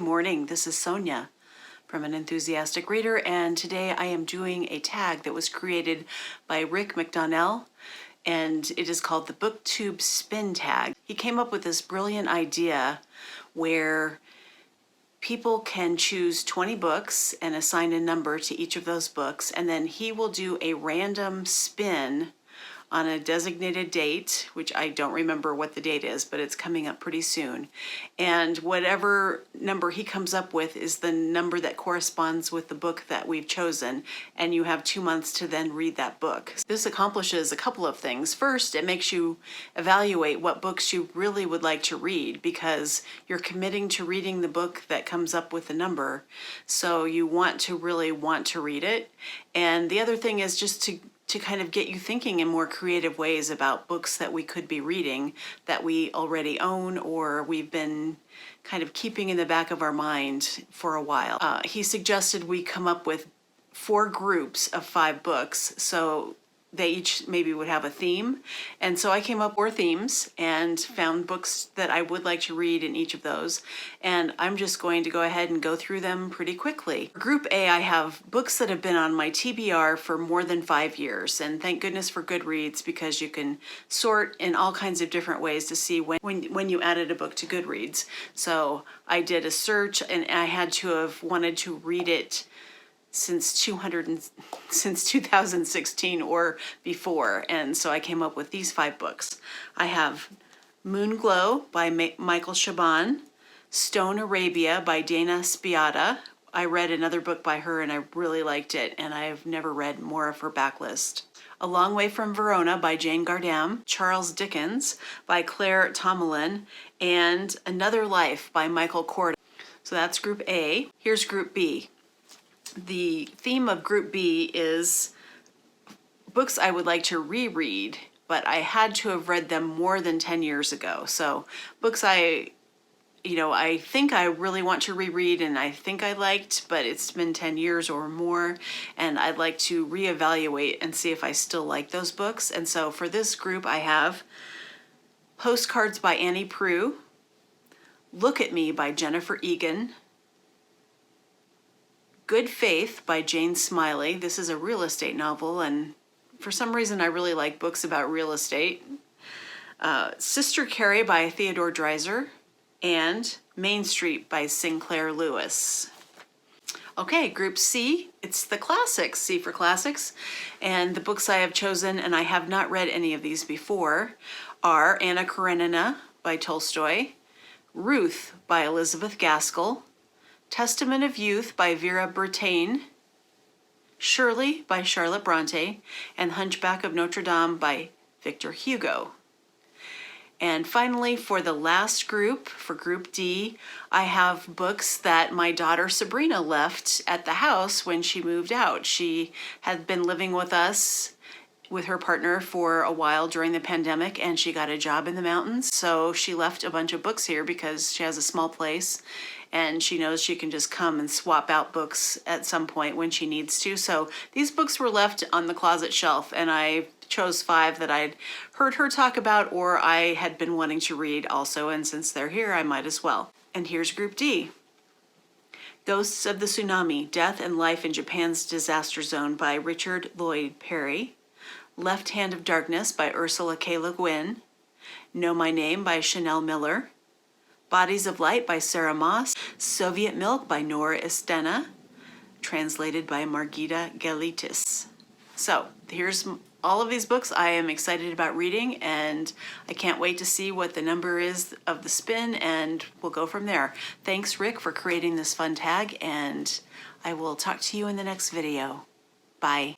morning. This is Sonia from An Enthusiastic Reader, and today I am doing a tag that was created by Rick MacDonnell, and it is called the BookTube Spin Tag. He came up with this brilliant idea where people can choose 20 books and assign a number to each of those books, and then he will do a random spin on a designated date, which I don't remember what the date is, but it's coming up pretty soon. And whatever number he comes up with is the number that corresponds with the book that we've chosen, and you have 2 months to then read that book. This accomplishes a couple of things. First, it makes you evaluate what books you really would like to read, because you're committing to reading the book that comes up with the number, so you really want to read it. And the other thing is just to kind of get you thinking in more creative ways about books that we could be reading that we already own or we've been kind of keeping in the back of our mind for a while. He suggested we come up with 4 groups of 5 books, so they each maybe would have a theme. And so I came up with 4 themes and found books that I would like to read in each of those. And I'm just going to go ahead and go through them pretty quickly. For Group A, I have books that have been on my TBR for more than 5 years. And thank goodness for Goodreads, because you can sort in all kinds of different ways to see when you added a book to Goodreads. So I did a search, and I had to have wanted to read it since 2016 or before, and so I came up with these 5 books. I have Moonglow by Michael Chabon, Stone Arabia by Dana Spiotta. I read another book by her and I really liked it, and I've never read more of her backlist. A Long Way from Verona by Jane Gardam, Charles Dickens by Claire Tomalin, and Another Life by Michael Korda. So that's Group A. Here's Group B. The theme of Group B is books I would like to reread, but I had to have read them more than 10 years ago. So books I think I really want to reread and I think I liked, but it's been 10 years or more, and I'd like to reevaluate and see if I still like those books. And so for this group, I have Postcards by Annie Proulx, Look at Me by Jennifer Egan, Good Faith by Jane Smiley. This is a real estate novel, and for some reason I really like books about real estate. Sister Carrie by Theodore Dreiser, and Main Street by Sinclair Lewis. Okay, Group C, it's the classics, C for classics, and the books I have chosen, and I have not read any of these before, are Anna Karenina by Tolstoy, Ruth by Elizabeth Gaskell, Testament of Youth by Vera Brittain, Shirley by Charlotte Bronte, and Hunchback of Notre Dame by Victor Hugo. And finally, for the last group, for Group D, I have books that my daughter Sabrina left at the house when she moved out. She had been living with us with her partner for a while during the pandemic, and she got a job in the mountains. So she left a bunch of books here because she has a small place and she knows she can just come and swap out books at some point when she needs to. So these books were left on the closet shelf, and I chose 5 that I'd heard her talk about or I had been wanting to read also, and since they're here, I might as well. And here's Group D. Ghosts of the Tsunami, Death and Life in Japan's Disaster Zone by Richard Lloyd Perry, Left Hand of Darkness by Ursula K. Le Guin, Know My Name by Chanel Miller, Bodies of Light by Sarah Moss, Soviet Milk by Nora Estena, translated by Margita Galitis. So here's all of these books I am excited about reading, and I can't wait to see what the number is of the spin, and we'll go from there. Thanks, Rick, for creating this fun tag, and I will talk to you in the next video. Bye.